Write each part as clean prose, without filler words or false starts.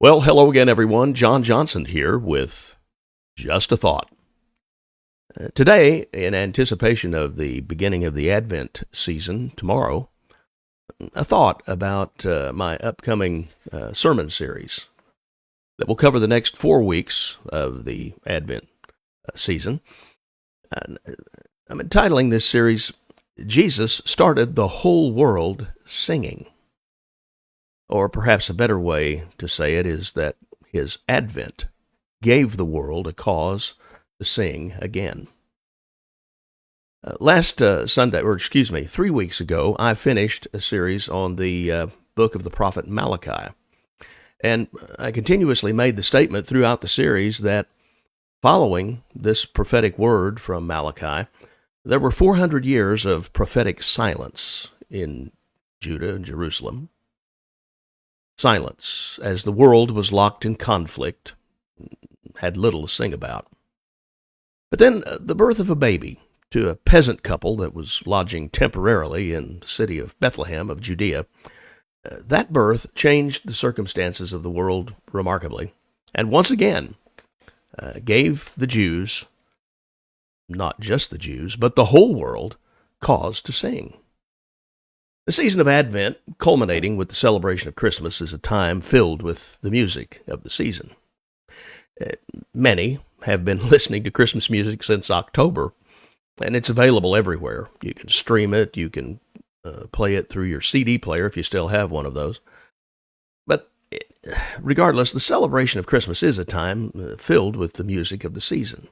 Well, hello again, everyone. John Johnson here with Just a Thought. Today, in anticipation of the beginning of the Advent season tomorrow, a thought about my upcoming sermon series that will cover the next 4 weeks of the Advent season. I'm entitling this series, Jesus Started the Whole World Singing. Or perhaps a better way to say it is that his advent gave the world a cause to sing again. Last Sunday, 3 weeks ago, I finished a series on the book of the prophet Malachi. And I continuously made the statement throughout the series that following this prophetic word from Malachi, there were 400 years of prophetic silence in Judah and Jerusalem. Silence, as the world was locked in conflict, had little to sing about. But then the birth of a baby to a peasant couple that was lodging temporarily in the city of Bethlehem of Judea, that birth changed the circumstances of the world remarkably, and once again gave the Jews, not just the Jews, but the whole world, cause to sing. The season of Advent, culminating with the celebration of Christmas, is a time filled with the music of the season. Many have been listening to Christmas music since October, and it's available everywhere. You can stream it, you can play it through your CD player if you still have one of those. But regardless, the celebration of Christmas is a time filled with the music of the season.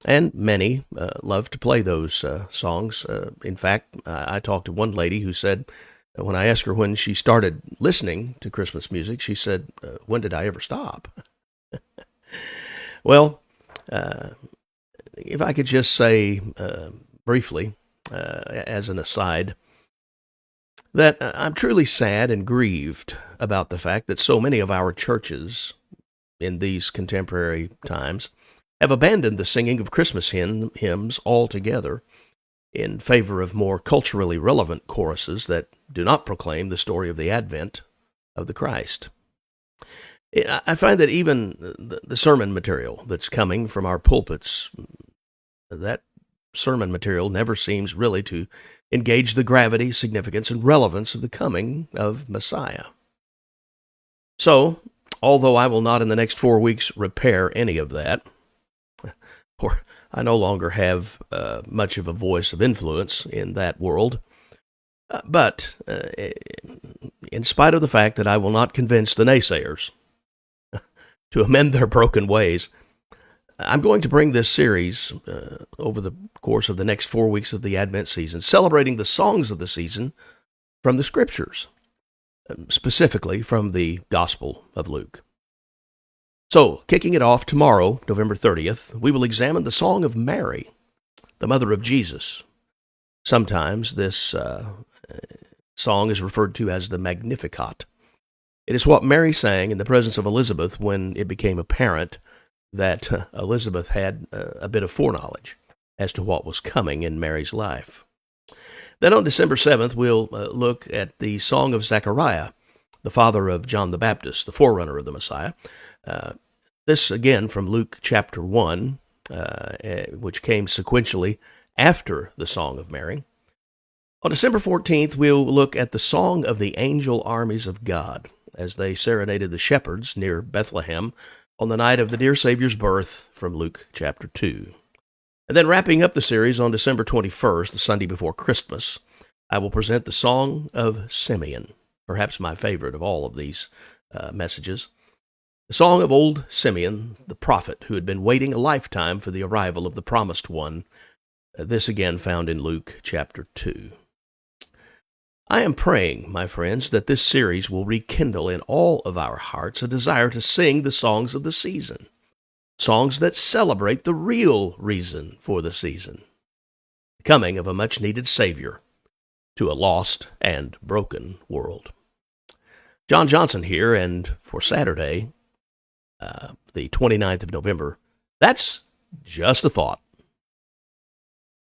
And many love to play those songs. In fact, I talked to one lady who said, when I asked her when she started listening to Christmas music, she said, when did I ever stop? Well, if I could just say briefly, as an aside, that I'm truly sad and grieved about the fact that so many of our churches in these contemporary times have abandoned the singing of Christmas hymns altogether in favor of more culturally relevant choruses that do not proclaim the story of the advent of the Christ. I find that even the sermon material that's coming from our pulpits, that sermon material never seems really to engage the gravity, significance, and relevance of the coming of Messiah. So, although I will not in the next 4 weeks repair any of that, or I no longer have much of a voice of influence in that world. But in spite of the fact that I will not convince the naysayers to amend their broken ways, I'm going to bring this series over the course of the next 4 weeks of the Advent season, celebrating the songs of the season from the Scriptures, specifically from the Gospel of Luke. So, kicking it off tomorrow, November 30th, we will examine the Song of Mary, the mother of Jesus. Sometimes this song is referred to as the Magnificat. It is what Mary sang in the presence of Elizabeth when it became apparent that Elizabeth had a bit of foreknowledge as to what was coming in Mary's life. Then on December 7th, we'll look at the Song of Zechariah, the father of John the Baptist, the forerunner of the Messiah. This again from Luke chapter 1, which came sequentially after the Song of Mary. On December 14th, we'll look at the Song of the Angel Armies of God, as they serenaded the shepherds near Bethlehem on the night of the dear Savior's birth from Luke chapter 2. And then wrapping up the series on December 21st, the Sunday before Christmas, I will present the Song of Simeon, perhaps my favorite of all of these messages. The song of old Simeon, the prophet who had been waiting a lifetime for the arrival of the promised one. This again found in Luke chapter 2. I am praying, my friends, that this series will rekindle in all of our hearts a desire to sing the songs of the season, songs that celebrate the real reason for the season, the coming of a much-needed Savior to a lost and broken world. John Johnson here, and for Saturday, the 29th of November, that's just a thought.